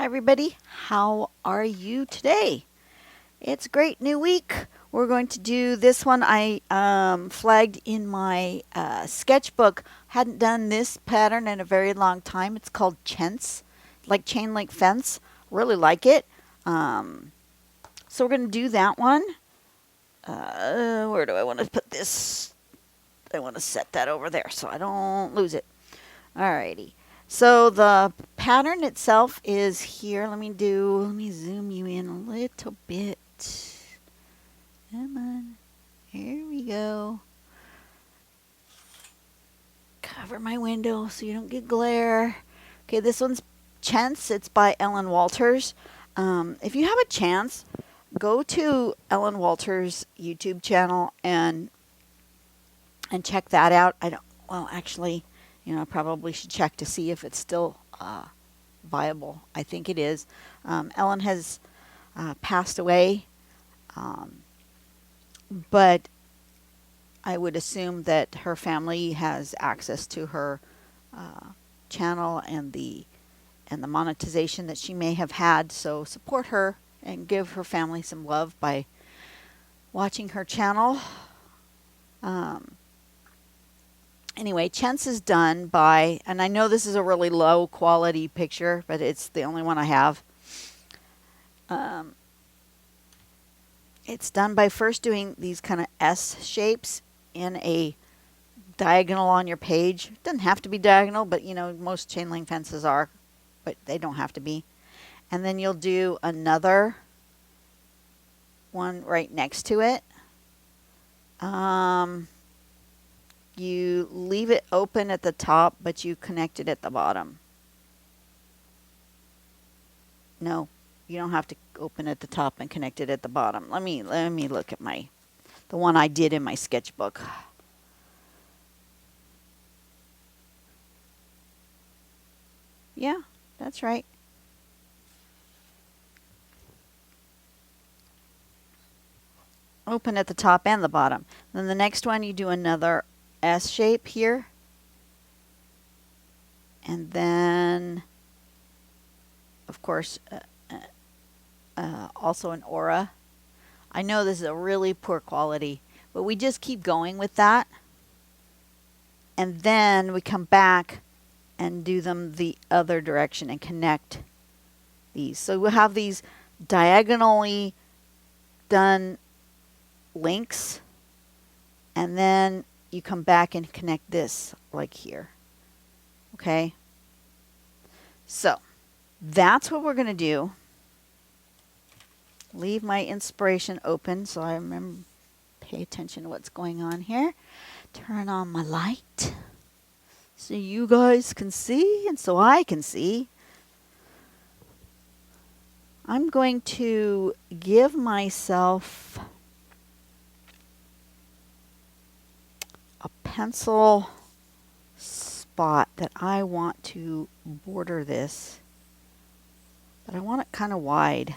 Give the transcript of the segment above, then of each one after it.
Hi everybody, how are you today? It's a great new week. We're going to do this one I flagged in my sketchbook. Hadn't done this pattern in a very long time. It's called Chence, like chain link fence. Really like it. So we're going to do that one. Where do I want to put this? I want to set that over there so I don't lose it. Alrighty. So the pattern itself is here. Let me zoom you in a little bit. Come on. Here we go. Cover my window so you don't get glare. Okay, this one's Chence. It's by Ellen Walters. If you have a chance, go to Ellen Walters' YouTube channel and check that out. Actually, I probably should check to see if it's still viable. I think it is. Ellen has passed away, but I would assume that her family has access to her channel and the monetization that she may have had. So support her and give her family some love by watching her channel. Anyway, Chence is done by, and I know this is a really low quality picture, but it's the only one I have. It's done by first doing these kind of S shapes in a diagonal on your page. It doesn't have to be diagonal, but most chain link fences are, but they don't have to be. And then you'll do another one right next to it. You leave it open at the top, but you connect it at the bottom. No, you don't have to open at the top and connect it at the bottom. Let me look at the one I did in my sketchbook. Yeah, that's right. Open at the top and the bottom. Then the next one you do another S shape here, and then of course also an aura. I know this is a really poor quality, but we just keep going with that, and then we come back and do them the other direction and connect these. So we'll have these diagonally done links, and then you come back and connect this like here. Okay, so that's what we're going to do. Leave my inspiration open so I remember, pay attention to what's going on here. Turn on my light so you guys can see and so I can see. I'm going to give myself a pencil spot that I want to border this, but I want it kind of wide.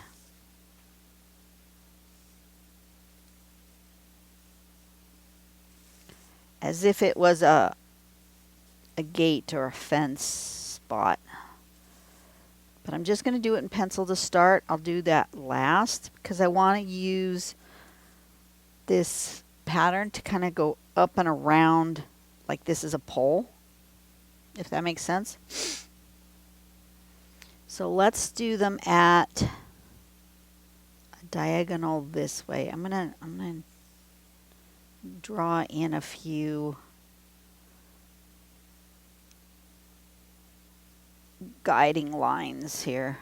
As if it was a gate or a fence spot. But I'm just going to do it in pencil to start. I'll do that last because I want to use this pattern to kind of go up and around like this is a pole, if that makes sense. So let's do them at a diagonal this way. I'm gonna draw in a few guiding lines here.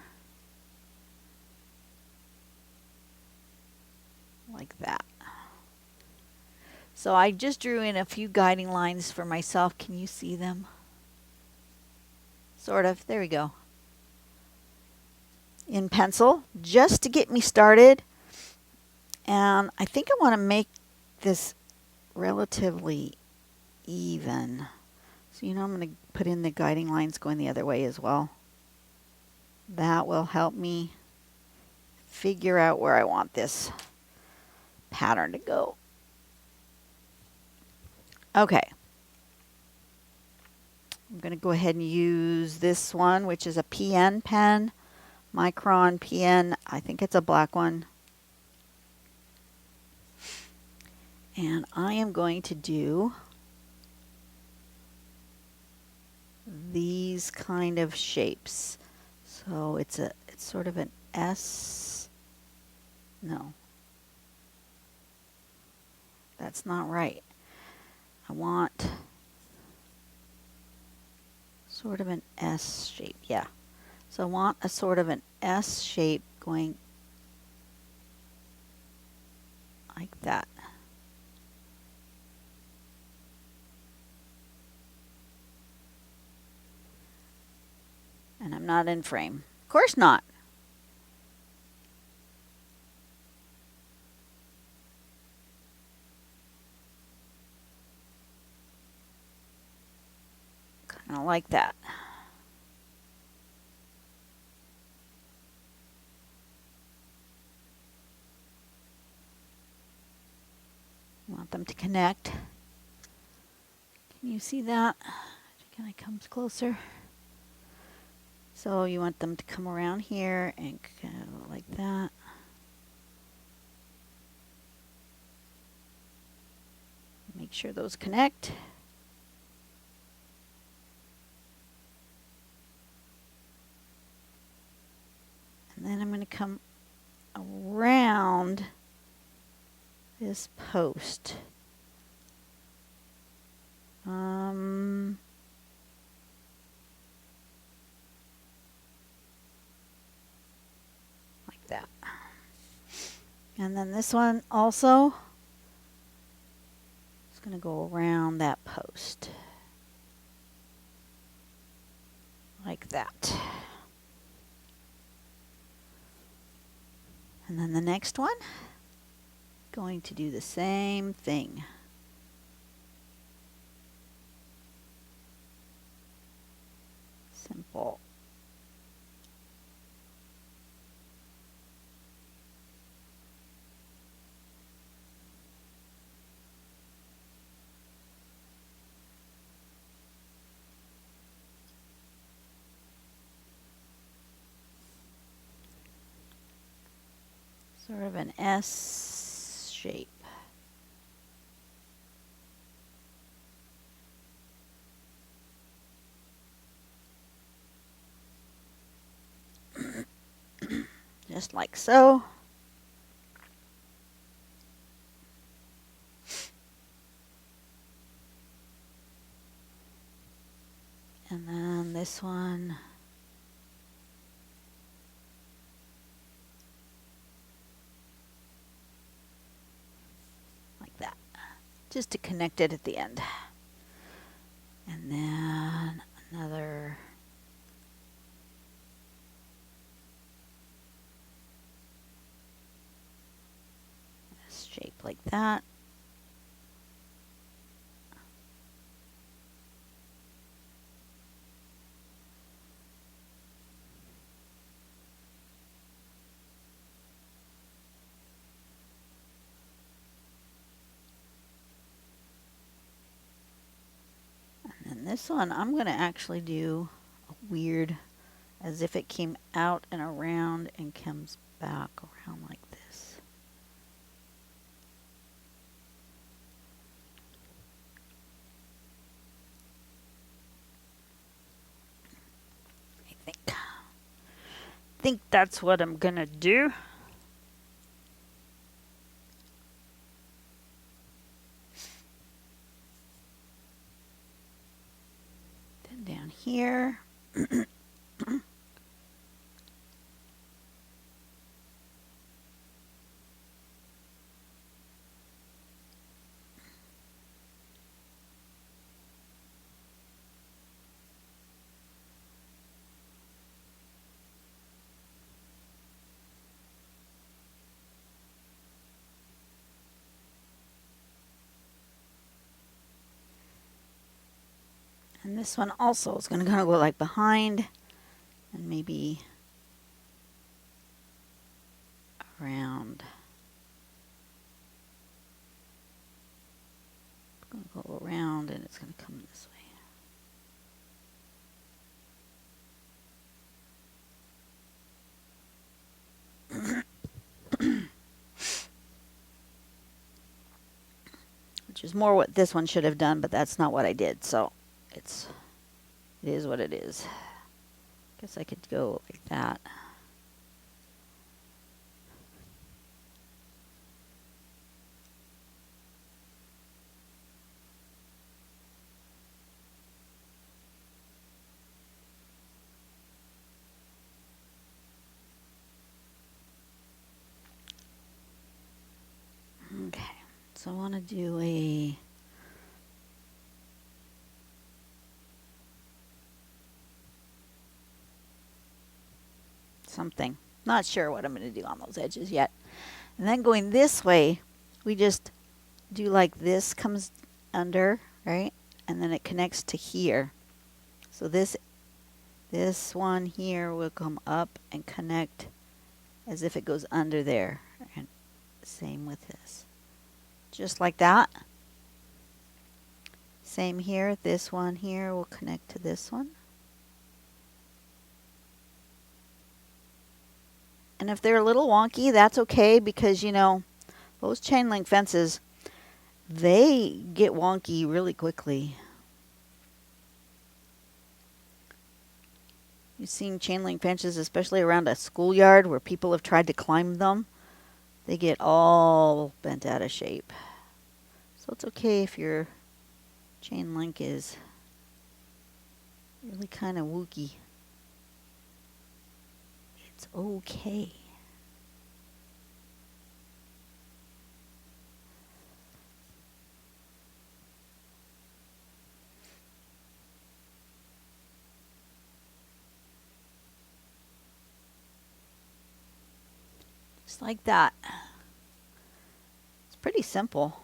Like that. So I just drew in a few guiding lines for myself. Can you see them? Sort of. There we go. In pencil, just to get me started. And I think I want to make this relatively even. So, I'm going to put in the guiding lines going the other way as well. That will help me figure out where I want this pattern to go. Okay. I'm going to go ahead and use this one, which is a PN pen Micron PN. I think it's a black one. And I am going to do these kind of shapes. So it's sort of an S. No. That's not right. I want sort of an S shape. Yeah. So I want a sort of an S shape going like that. And I'm not in frame. Of course not. Kind of like that. Want them to connect. Can you see that? Can I come closer? So you want them to come around here and go like that. Make sure those connect. And then I'm going to come around this post. Like that. And then this one also is going to go around that post. Like that. And then the next one, going to do the same thing. Simple. Sort of an S shape. Just like so. And then this one. Like that. Just to connect it at the end. And then another. Shape like that. And then this one, I'm going to actually do a weird, as if it came out and around and comes back around like this. I think that's what I'm going to do. Then down here. And this one also is going to go like behind and maybe around. It's going to go around and it's going to come this way. which is more what this one should have done, but that's not what I did. So it is what it is. Guess I could go like that. Okay, so I want to do a something. Not sure what I'm going to do on those edges yet. And then going this way, we just do like this comes under, right? And then it connects to here. So this one here will come up and connect as if it goes under there. And same with this. Just like that. Same here. This one here will connect to this one. And if they're a little wonky, that's okay, because, you know, those chain link fences, they get wonky really quickly. You've seen chain link fences, especially around a schoolyard where people have tried to climb them. They get all bent out of shape. So it's okay if your chain link is really kind of wooky. It's okay. Just like that. It's pretty simple.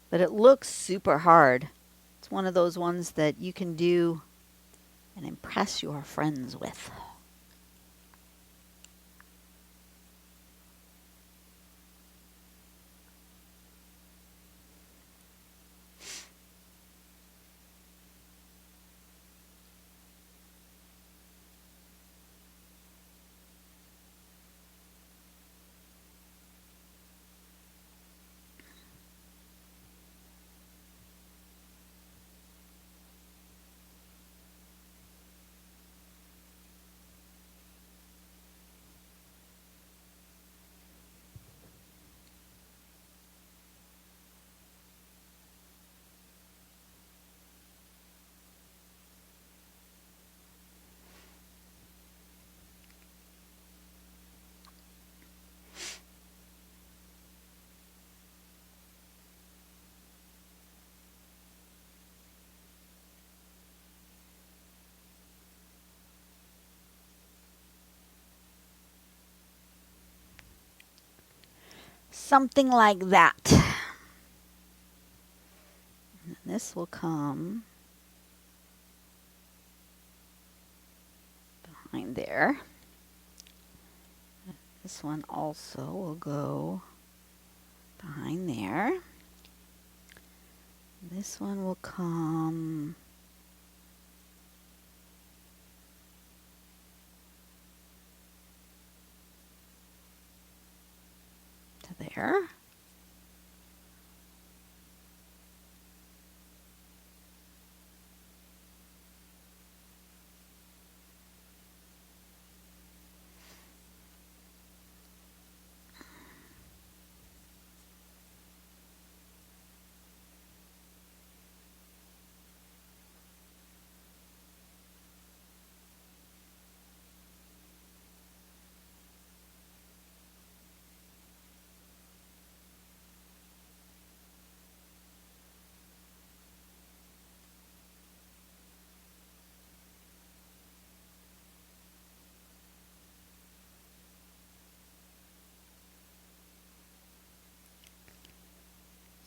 But it looks super hard. It's one of those ones that you can do and impress your friends with. Something like that. And this will come behind there. This one also will go behind there. This one will come to there.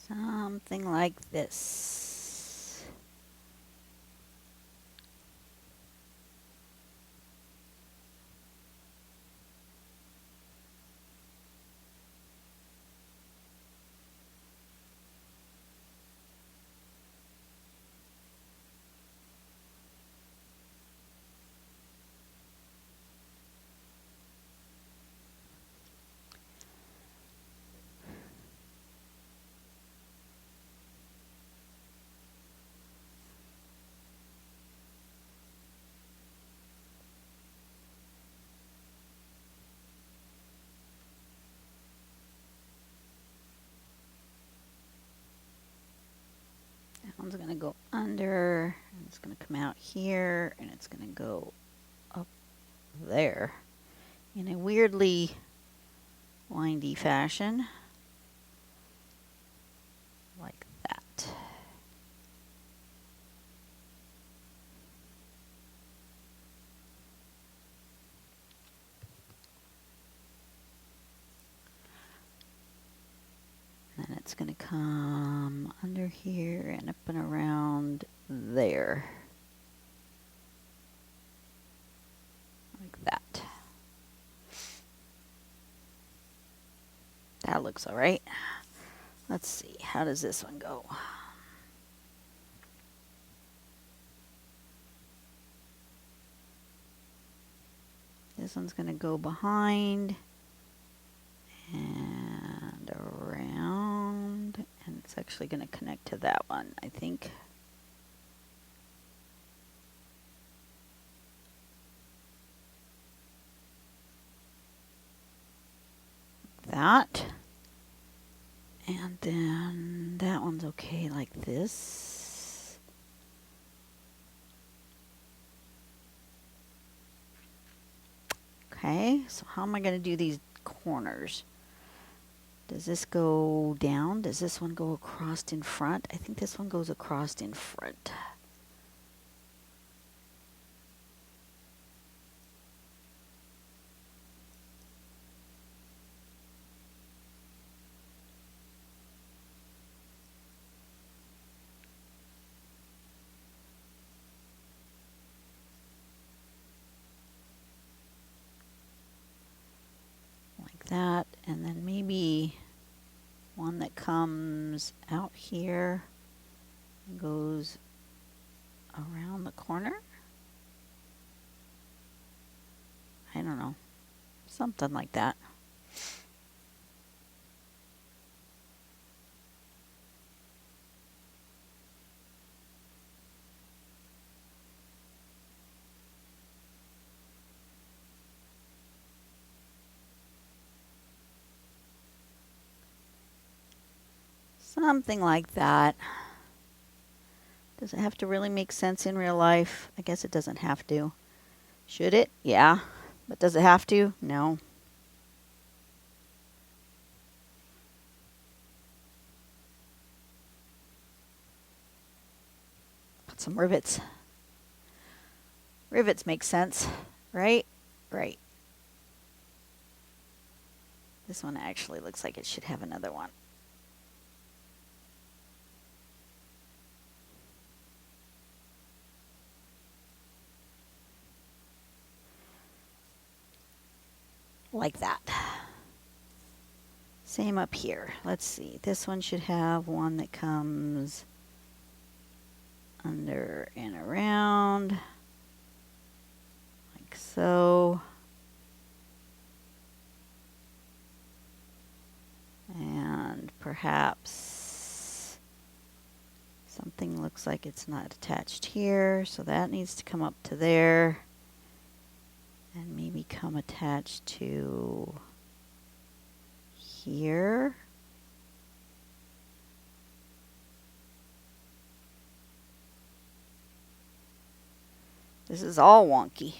Something like this. one's going to go under, and it's going to come out here, and it's going to go up there in a weirdly windy fashion, like that. Then it's going to come under here and up and around there. Like that. That looks all right. Let's see, how does this one go? This one's going to go behind and around, and it's actually going to connect to that one, I think. That. And then that one's okay like this. Okay, so how am I going to do these corners? Does this go down? Does this one go across in front? I think this one goes across in front. Like that, and then maybe one that comes out here and goes around the corner. I don't know, something like that. Something like that. Does it have to really make sense in real life? I guess it doesn't have to. Should it? Yeah. But does it have to? No. Put some rivets. Rivets make sense, right? Right. This one actually looks like it should have another one. Like that. Same up here. Let's see. This one should have one that comes under and around. Like so. And perhaps something looks like it's not attached here, so that needs to come up to there. And maybe come attached to here. This is all wonky.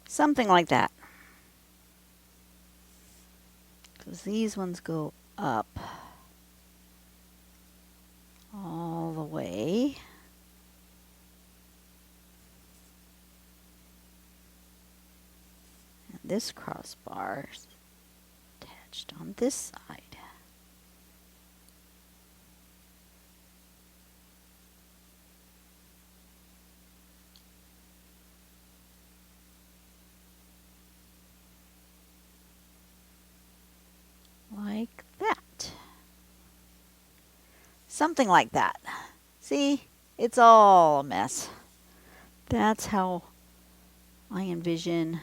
Something like that. Because these ones go up all the way. And this crossbar is attached on this side. Like that. Something like that. See, it's all a mess. That's how I envision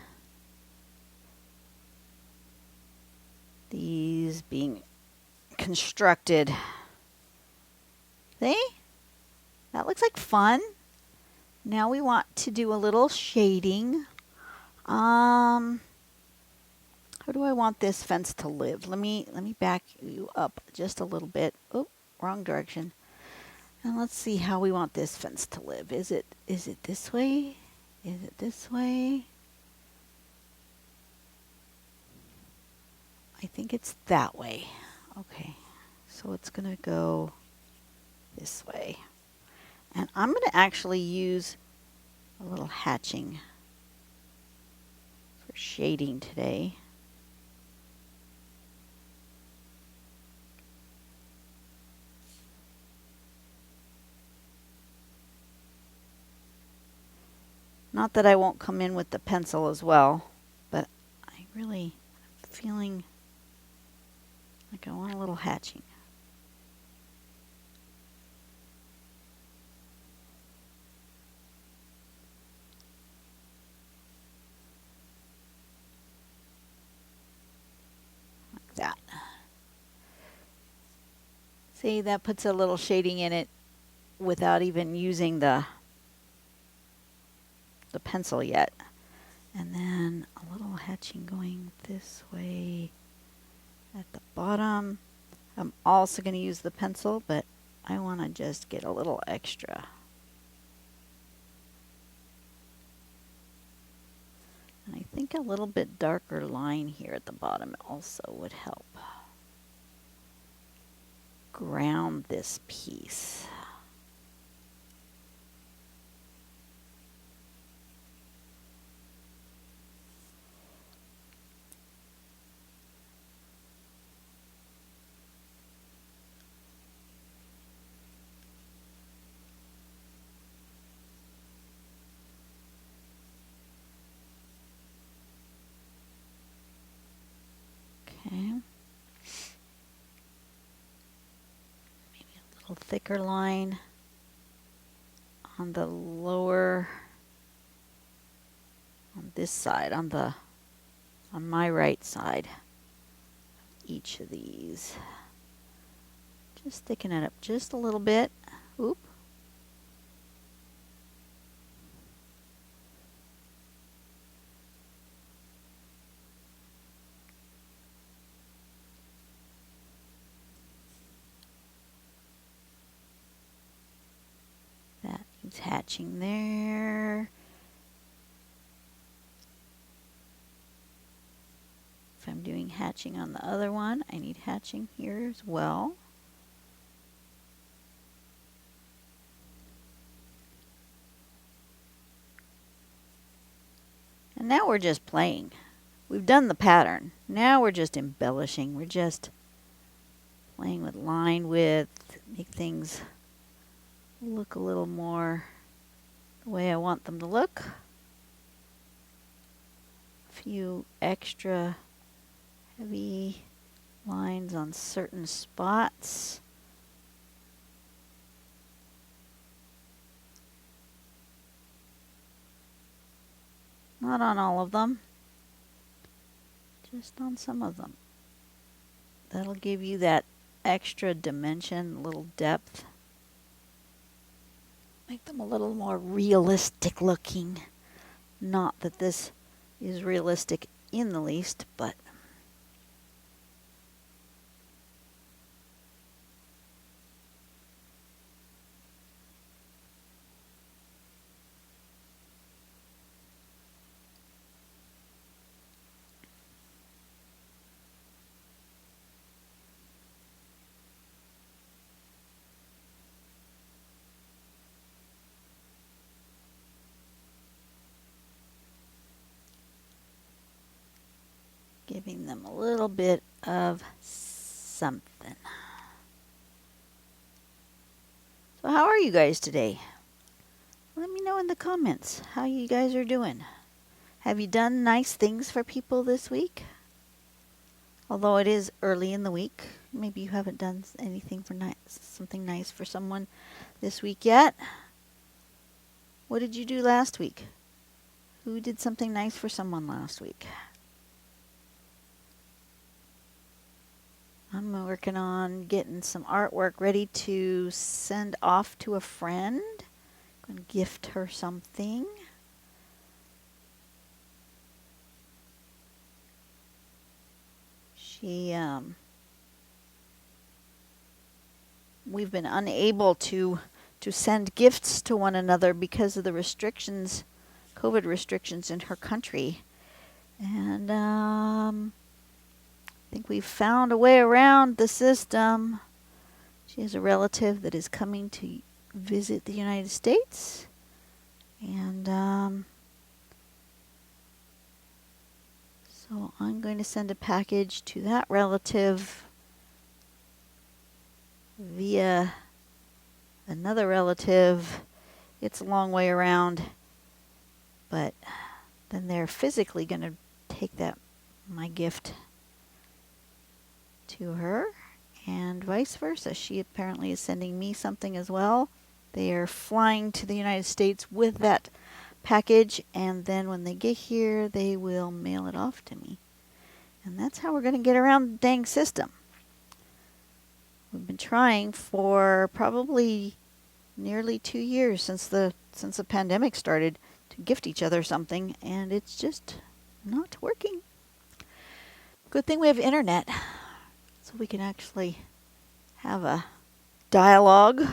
these being constructed. See? That looks like fun. Now we want to do a little shading. How do I want this fence to live? Let me back you up just a little bit. Oh, wrong direction. And let's see how we want this fence to live. Is it this way? Is it this way? I think it's that way. Okay. So it's going to go this way. And I'm going to actually use a little hatching for shading today. Not that I won't come in with the pencil as well, but I really am feeling like I want a little hatching. Like that. See, that puts a little shading in it without even using the pencil yet. And then a little hatching going this way at the bottom. I'm also going to use the pencil, but I want to just get a little extra. And I think a little bit darker line here at the bottom also would help ground this piece. Okay. Maybe a little thicker line on the lower, on this side, on my right side of each of these. Just thicken it up just a little bit. Oop. That needs hatching there. If I'm doing hatching on the other one, I need hatching here as well. And now we're just playing. We've done the pattern. Now we're just embellishing. We're just playing with line width, make things look a little more the way I want them to look. A few extra heavy lines on certain spots. Not on all of them, just on some of them. That'll give you that extra dimension, a little depth. Make them a little more realistic looking. Not that this is realistic in the least, but giving them a little bit of something. So how are you guys today? Let me know in the comments how you guys are doing. Have you done nice things for people this week? Although it is early in the week, maybe you haven't done anything for something nice for someone this week yet. What did you do last week? Who did something nice for someone last week? I'm working on getting some artwork ready to send off to a friend. I'm going to gift her something. We've been unable to send gifts to one another because of the restrictions, COVID restrictions in her country. And I think we've found a way around the system. She has a relative that is coming to visit the United States. And so I'm going to send a package to that relative via another relative. It's a long way around, but then they're physically going to take my gift to her, and vice versa. She apparently is sending me something as well. They are flying to the United States with that package, and then when they get here, they will mail it off to me. And that's how we're going to get around the dang system. We've been trying for probably nearly 2 years since the pandemic started to gift each other something, and it's just not working. Good thing we have internet, so we can actually have a dialogue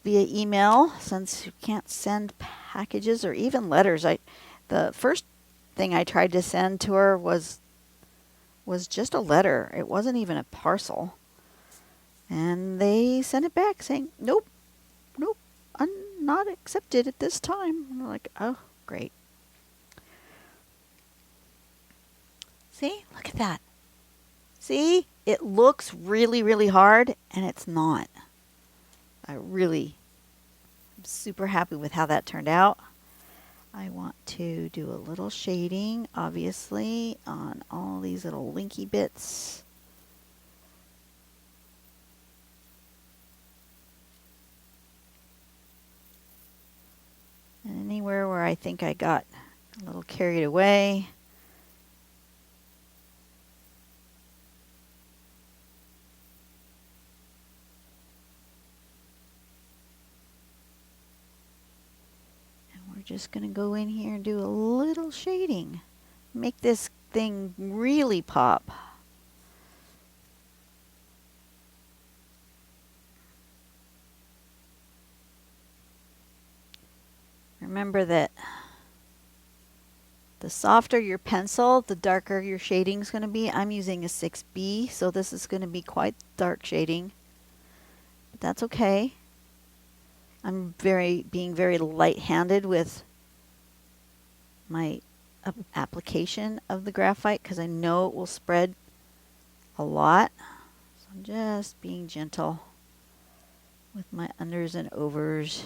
via email, since you can't send packages or even letters. The first thing I tried to send to her was just a letter. It wasn't even a parcel. And they sent it back saying, nope, I'm not accepted at this time. And I'm like, oh, great. See, look at that. See, it looks really, really hard, and it's not. I'm super happy with how that turned out. I want to do a little shading, obviously, on all these little linky bits. And anywhere where I think I got a little carried away, just going to go in here and do a little shading. Make this thing really pop. Remember that the softer your pencil, the darker your shading is going to be. I'm using a 6B, so this is going to be quite dark shading. But that's okay. I'm being very light-handed with my application of the graphite because I know it will spread a lot. So I'm just being gentle with my unders and overs.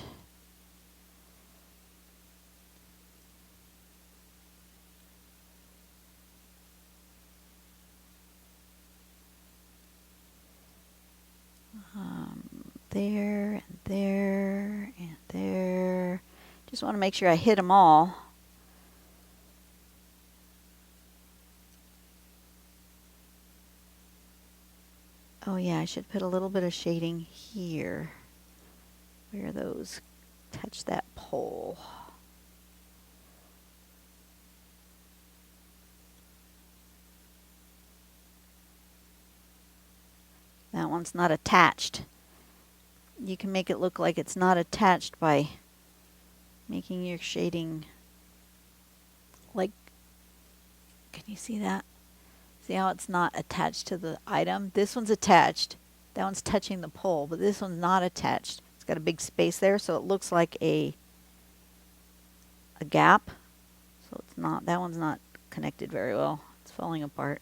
There and there and there. Just want to make sure I hit them all. Oh yeah, I should put a little bit of shading here where those touch that pole. That one's not attached. You can make it look like it's not attached by making your shading like, can you see that? See how it's not attached to the item? This one's attached. That one's touching the pole, but this one's not attached. It's got a big space there, so it looks like a gap. So it's not, that one's not connected very well. It's falling apart.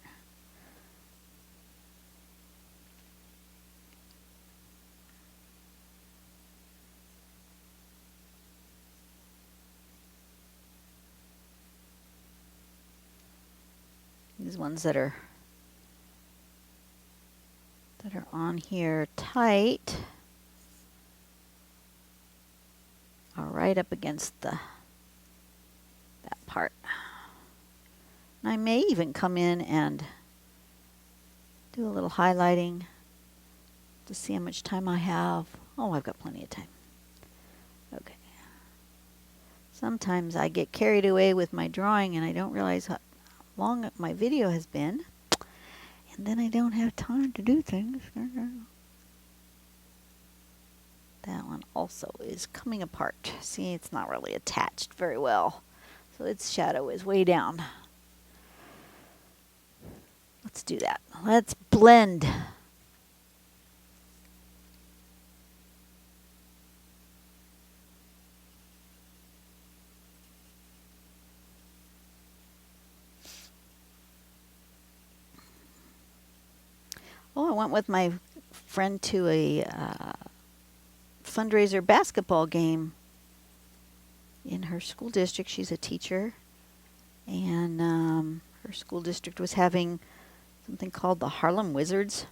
These ones that are on here tight are right up against that part. And I may even come in and do a little highlighting to see how much time I have. Oh, I've got plenty of time. Okay. Sometimes I get carried away with my drawing and I don't realize how long my video has been. And then I don't have time to do things. That one also is coming apart. See, it's not really attached very well. So its shadow is way down. Let's do that. Let's blend. Oh, I went with my friend to a fundraiser basketball game in her school district. She's a teacher, and her school district was having something called the Harlem Wizards,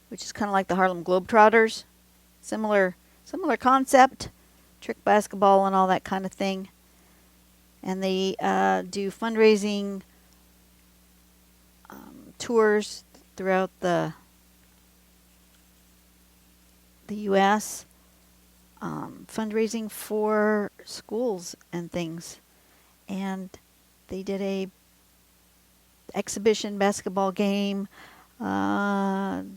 which is kind of like the Harlem Globetrotters. Similar concept, trick basketball and all that kind of thing. And they do fundraising tours throughout the U.S., fundraising for schools and things. And they did a exhibition basketball game. Harlem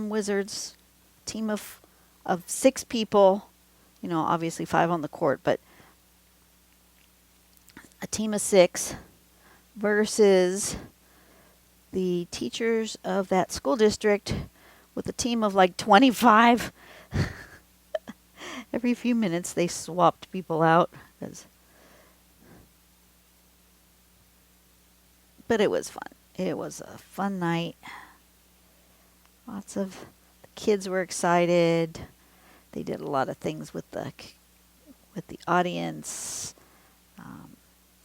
Wizards, team of 6 people, you know, obviously 5 on the court, but a team of 6 versus the teachers of that school district with a team of like 25. Every few minutes they swapped people out. But it was fun. It was a fun night. Lots of the kids were excited. They did a lot of things with the audience.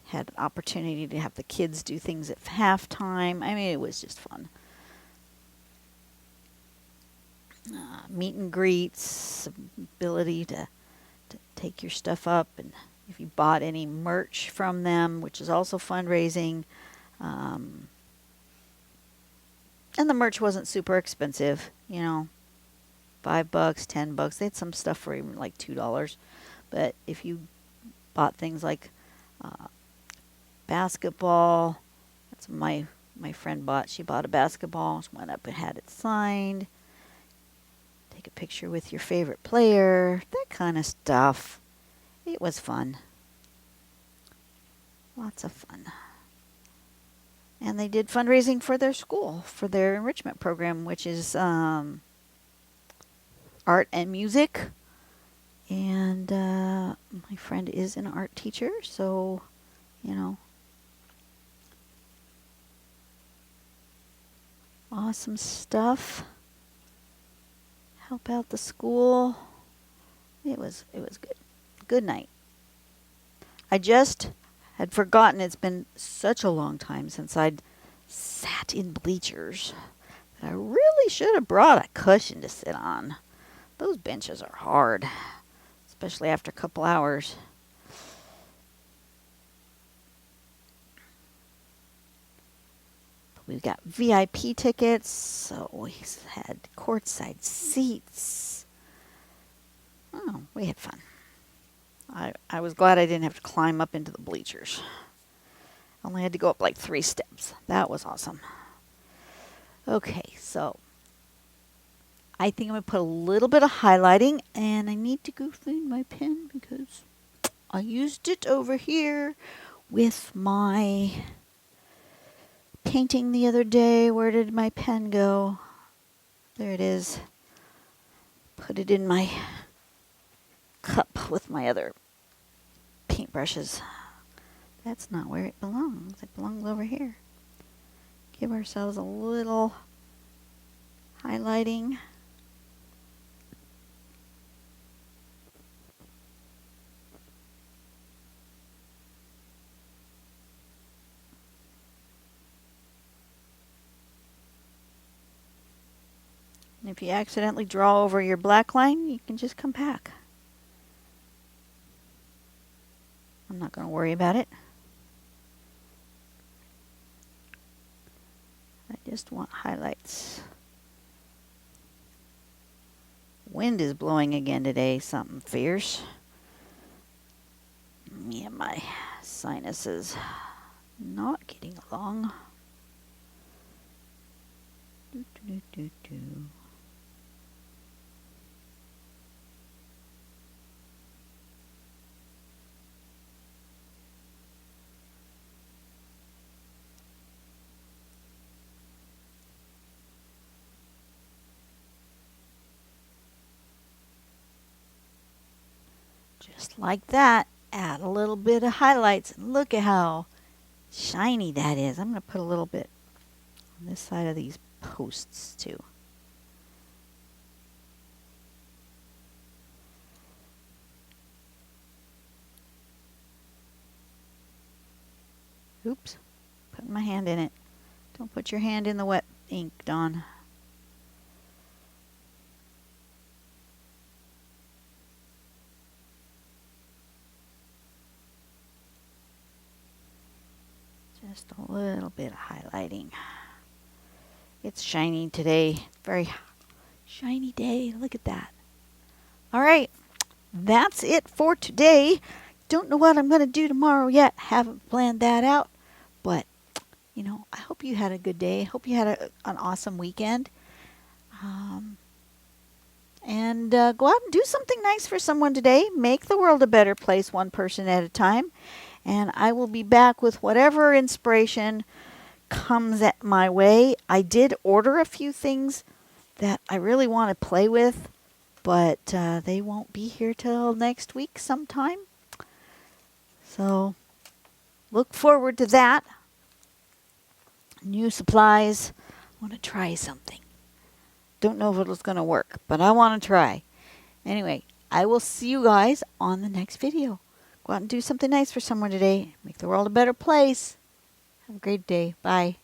Had an opportunity to have the kids do things at halftime. I mean, it was just fun. Meet and greets, ability to take your stuff up, and if you bought any merch from them, which is also fundraising. And the merch wasn't super expensive, you know, $5, $10. They had some stuff for even like $2. But if you bought things like basketball, that's what my friend bought. She bought a basketball. She went up and had it signed. Take a picture with your favorite player, that kind of stuff. It was fun. Lots of fun. And they did fundraising for their school, for their enrichment program, which is art and music. And my friend is an art teacher, so, you know, awesome stuff. Help out the school. It was good. Good night. I just had forgotten, it's been such a long time since I'd sat in bleachers that I really should have brought a cushion to sit on. Those benches are hard, especially after a couple hours. We've got VIP tickets, so we had courtside seats. Oh, we had fun. I was glad I didn't have to climb up into the bleachers. Only had to go up like 3 steps. That was awesome. Okay, so I think I'm going to put a little bit of highlighting, and I need to go find my pen because I used it over here with my painting the other day. Where did my pen go? There it is. Put it in my cup with my other paintbrushes. That's not where it belongs. It belongs over here. Give ourselves a little highlighting. And if you accidentally draw over your black line, you can just come back. I'm not going to worry about it. Just want highlights. Wind is blowing again today, something fierce. Yeah, my sinuses not getting along. Do, do, do, do, do. Just like that, add a little bit of highlights. Look at how shiny that is. I'm going to put a little bit on this side of these posts too. Oops, putting my hand in it. Don't put your hand in the wet ink, Dawn. Just a little bit of highlighting. It's shining today. Very shiny day. Look at that. All right, that's it for today. Don't know what I'm going to do tomorrow yet. Haven't planned that out. But, you know, I hope you had a good day. I hope you had an awesome weekend. Go out and do something nice for someone today. Make the world a better place one person at a time. And I will be back with whatever inspiration comes at my way. I did order a few things that I really want to play with, but they won't be here till next week sometime. So look forward to that. New supplies. I want to try something. Don't know if it's going to work, but I want to try. Anyway, I will see you guys on the next video. Go out and do something nice for someone today. Make the world a better place. Have a great day. Bye.